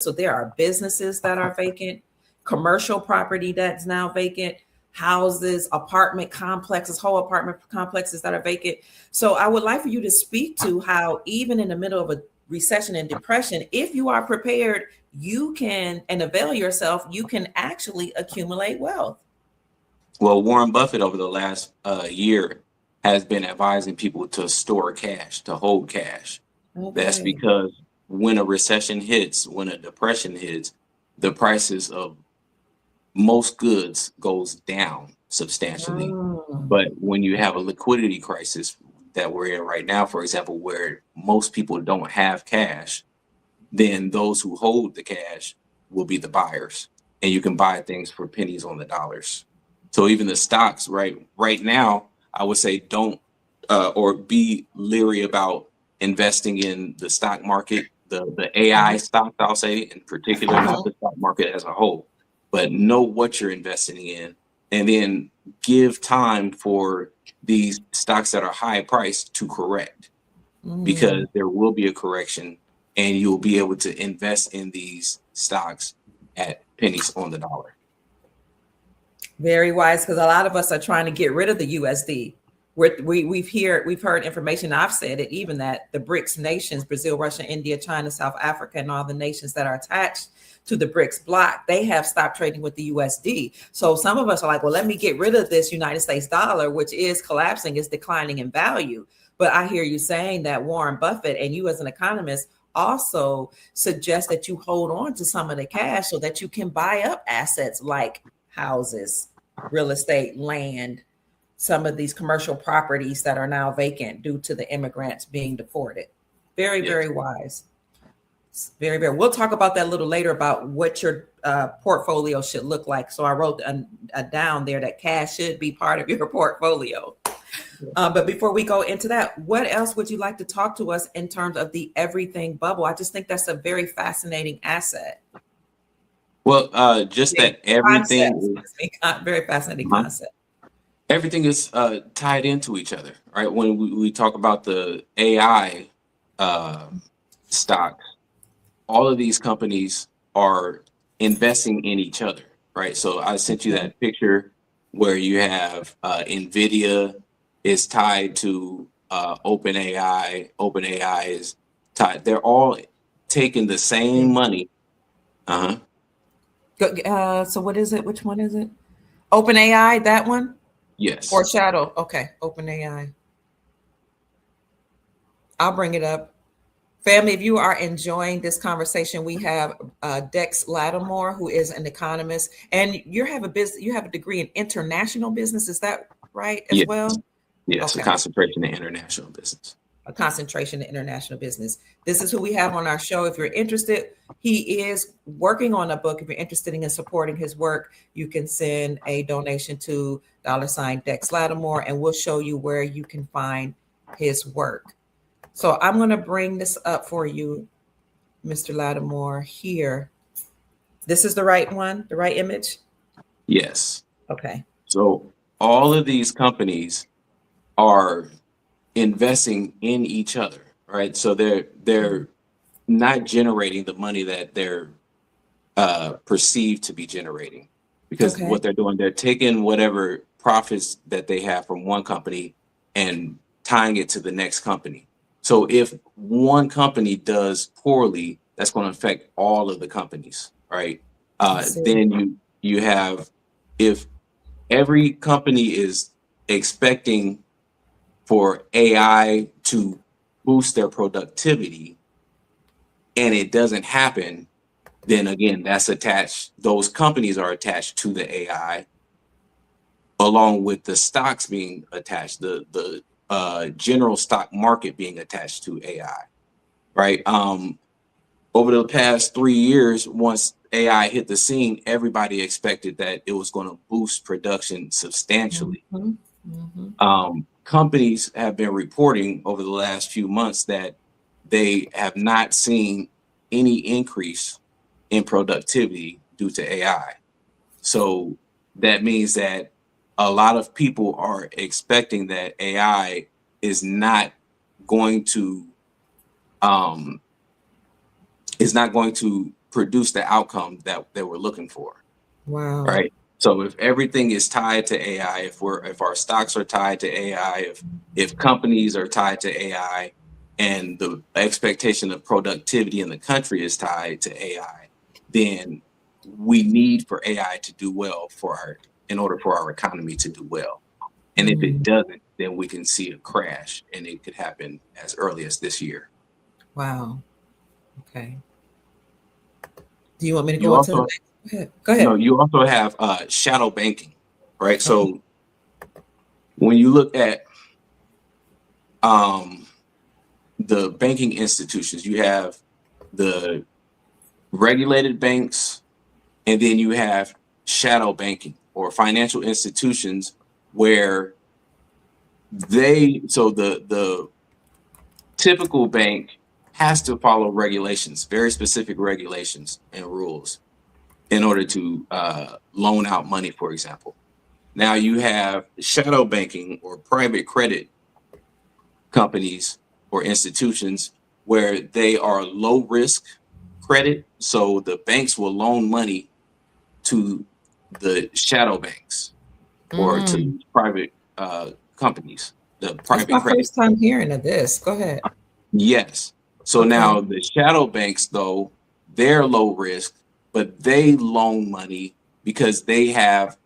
So there are businesses that are vacant, commercial property that's now vacant, houses, apartment complexes, whole apartment complexes that are vacant. So I would like for you to speak to how, even in the middle of a recession and depression, if you are prepared, you can and avail yourself, you can actually accumulate wealth. Well, Warren Buffett over the last year has been advising people to store cash, to hold cash. That's Okay. because when a recession hits, when a depression hits, the prices of most goods goes down substantially. Mm. But when you have a liquidity crisis that we're in right now, for example, where most people don't have cash, then those who hold the cash will be the buyers, and you can buy things for pennies on the dollars. So even the stocks, right now, I would say don't or be leery about investing in the stock market, the AI Mhm. stocks, I'll say in particular, not Mhm. the stock market as a whole, but know what you're investing in, and then give time for these stocks that are high priced to correct, because Mm. there will be a correction and you'll be able to invest in these stocks at pennies on the dollar. Very wise, because a lot of us are trying to get rid of the USD. We've heard information. I've said it even, that the BRICS nations, Brazil, Russia, India, China, South Africa, and all the nations that are attached to the BRICS bloc, they have stopped trading with the USD. So some of us are like, well, let me get rid of this United States dollar, which is collapsing, is declining in value. But I hear you saying that Warren Buffett and you as an economist also suggest that you hold on to some of the cash so that you can buy up assets like houses, real estate, land, some of these commercial properties that are now vacant due to the immigrants being deported. Very, Yes. very wise. Very, very. We'll talk about that a little later about what your portfolio should look like. So I wrote a down there that cash should be part of your portfolio. But before we go into that, what else would you like to talk to us in terms of the everything bubble? I just think that's a very fascinating asset. Well, just Yeah, that everything concept. Very fascinating is concept. everything is tied into each other, right? When we talk about the AI uh, stocks, all of these companies are investing in each other, right? So I sent you Okay. that picture where you have NVIDIA is tied to OpenAI. OpenAI is tied. They're all taking the same money. Uh-huh. So what is it? Which one is it? Open AI, that one? Yes. Or Shadow? Okay, Open AI. I'll bring it up. Family, if you are enjoying this conversation, we have Dex Lattimore, who is an economist, and you have a degree in international business. Is that right as Yes. well? Yes. A Okay. concentration in international business. A concentration in international business. This is who we have on our show. If you're interested, he is working on a book. If you're interested in supporting his work, you can send a donation to $Dex Lattimore, and we'll show you where you can find his work. So I'm going to bring this up for you, Mr. Lattimore, here. This is the right one, the right image? Yes. Okay. So all of these companies are investing in each other, right? So Mhm. they're not generating the money that they're perceived to be generating, because Okay. what they're doing, they're taking whatever profits that they have from one company and tying it to the next company. So if one company does poorly, that's going to affect all of the companies, right? I see. Then you have, if every company is expecting for AI to boost their productivity and it doesn't happen, then again, that's attached. Those companies are attached to the AI, along with the stocks being attached, the general stock market being attached to AI, right? Over the past 3 years, once AI hit the scene, everybody expected that it was going to boost production substantially. Mhm. Mhm. Companies have been reporting over the last few months that they have not seen any increase in productivity due to AI. So that means that a lot of people are expecting that AI is not going to um, is not going to produce the outcome that they were looking for. Wow. Right. So if everything is tied to AI, if our stocks are tied to AI, if companies are tied to AI, and the expectation of productivity in the country is tied to AI, then we need for AI to do well in order for our economy to do well. And if it doesn't, then we can see a crash, and it could happen as early as this year. Wow. Okay. Do you want me to You go into the also next? Go ahead. Go ahead. No, you also have shadow banking, right? Okay. So when you look at the banking institutions, you have the regulated banks, and then you have shadow banking or financial institutions where the typical bank has to follow regulations, very specific regulations and rules in order to loan out money, for example. Now you have shadow banking or private credit companies or institutions where they are low risk credit. So the banks will loan money to the shadow banks or to private companies, the That's private my credit. first time hearing of this. Go ahead. Yes. So Okay. now the shadow banks, though, they're low risk, but they loan money because they have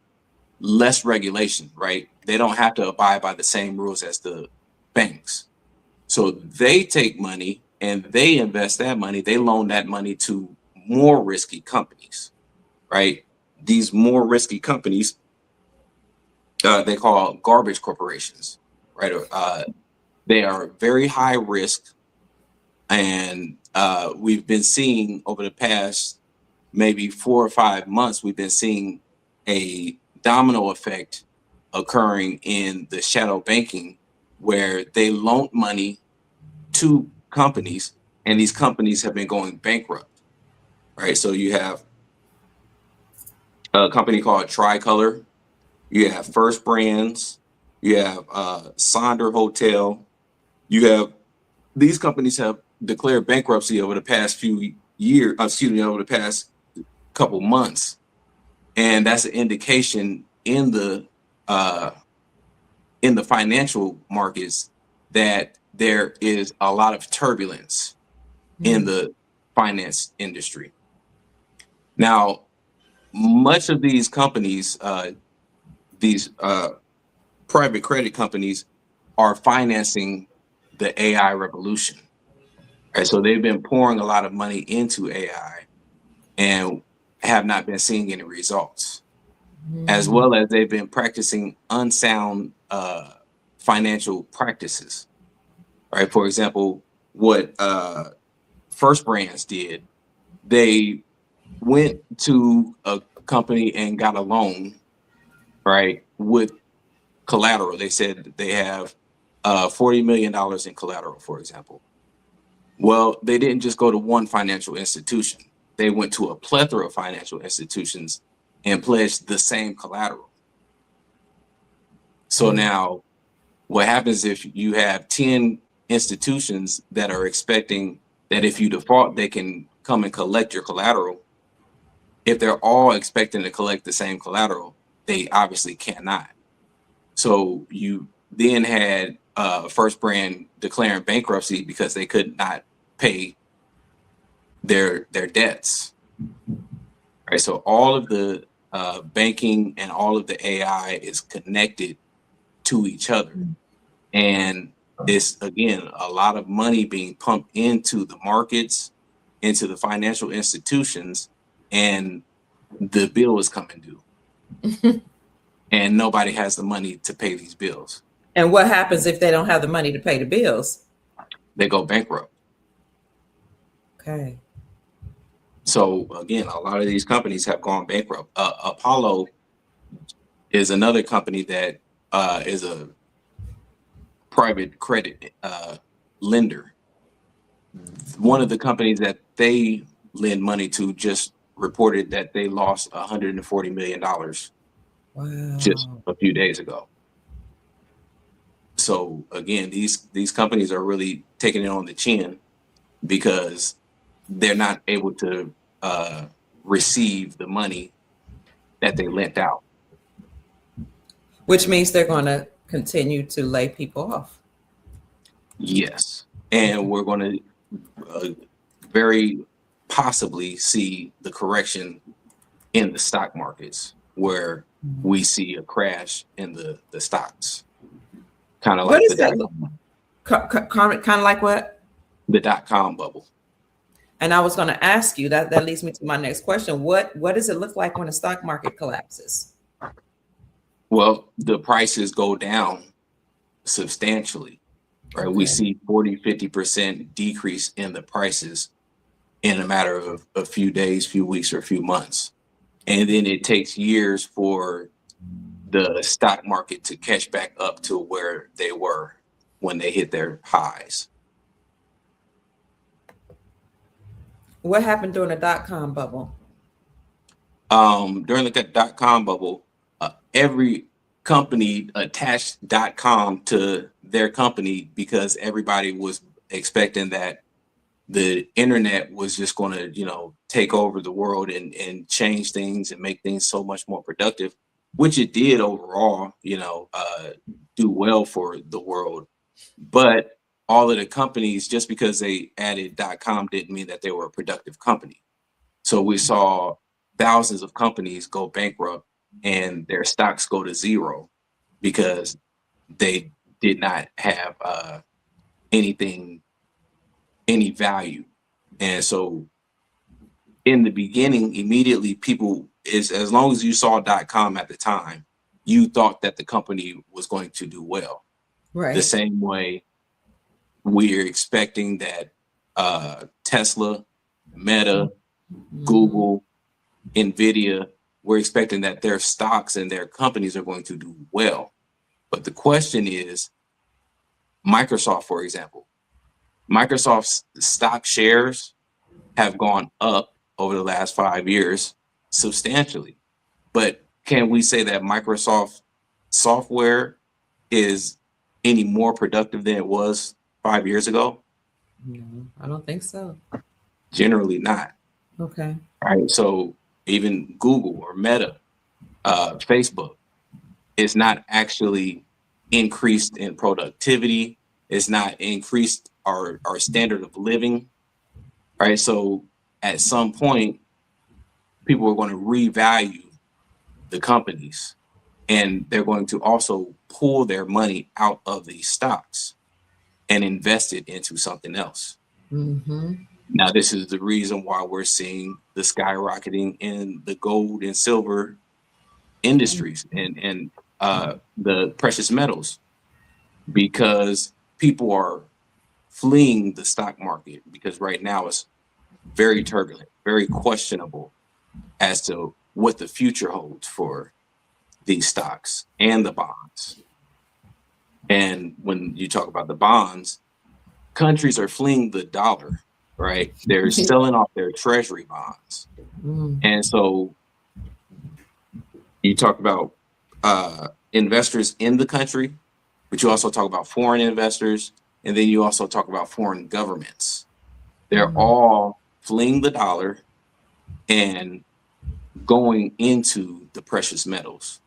less regulation, right? They don't have to abide by the same rules as the banks. So they take money and they invest that money. They loan that money to more risky companies, right? These more risky companies, they call garbage corporations, right? They are very high risk. And we've been seeing over the past maybe 4 or 5 months, we've been seeing a domino effect occurring in the shadow banking where they loan money to companies and these companies have been going bankrupt, right? So you have a company called Tricolor, you have First Brands, you have Sonder Hotel, you have these companies have declared bankruptcy over the past few years, over the past couple months. And that's an indication uh, in the financial markets that there is a lot of turbulence in the finance industry. Now, much of these companies, these private credit companies, are financing the AI revolution. Right? So they've been pouring a lot of money into AI and have not been seeing any results, as well as they've been practicing unsound financial practices. Right? For example, what First Brands did, they went to a company and got a loan, right, with collateral. They said they have $40 million in collateral, for example. Well, they didn't just go to one financial institution. They went to a plethora of financial institutions and pledged the same collateral. So now what happens if you have 10 institutions that are expecting that if you default, they can come and collect your collateral? If they're all expecting to collect the same collateral, they obviously cannot. So you then had First Brand declaring bankruptcy because they could not pay their debts. Right. So all of the banking and all of the AI is connected to each other. And it's, again, a lot of money being pumped into the markets, into the financial institutions, and the bill is coming due. And nobody has the money to pay these bills. And what happens if they don't have the money to pay the bills? They go bankrupt. Okay. So again, a lot of these companies have gone bankrupt. Apollo is another company that is a private credit lender. One of the companies that they lend money to just reported that they lost $140 million just a few days ago. So again, these companies are really taking it on the chin because they're not able to receive the money that they lent out. Which means they're going to continue to lay people off. Yes. And we're going to very possibly see the correction in the stock markets, where we see a crash in the stocks. Kind of like kind of like what? The dot-com bubble. And I was going to ask you that leads me to my next question. What does it look like when the stock market collapses? Well, the prices go down substantially, right? Okay. We see 40-50% decrease in the prices in a matter of a few days, few weeks, or a few months. And then it takes years for the stock market to catch back up to where they were when they hit their highs. What happened during the dot-com bubble? During the dot-com bubble, every company attached .com to their company because everybody was expecting that the internet was just going to, take over the world and change things and make things so much more productive, which it did overall, do well for the world. But all of the companies, just because they added .com didn't mean that they were a productive company. So we saw thousands of companies go bankrupt and their stocks go to zero because they did not have any value. And so in the beginning, immediately people as long as you saw .com at the time, you thought that the company was going to do well. Right. The same way we're expecting that Tesla, Meta, Google, Nvidia, we're expecting that their stocks and their companies are going to do well. But the question is, Microsoft, for example, Microsoft's stock shares have gone up over the last 5 years substantially. But can we say that Microsoft software is any more productive than it was 5 years ago? No, I don't think so. Generally not. Okay. Right. So even Google or Meta, Facebook, is not actually increased in productivity. It's not increased our standard of living. Right. So at some point, people are going to revalue the companies, and they're going to also pull their money out of these stocks and invest it into something else. Mm-hmm. Now, this is the reason why we're seeing the skyrocketing in the gold and silver industries and the precious metals, because people are fleeing the stock market because right now it's very turbulent, very questionable as to what the future holds for these stocks and the bonds. And when you talk about the bonds, countries are fleeing the dollar, right? They're selling off their treasury bonds. And so you talk about investors in the country, but you also talk about foreign investors, and then you also talk about foreign governments. They're all fleeing the dollar and going into the precious metals.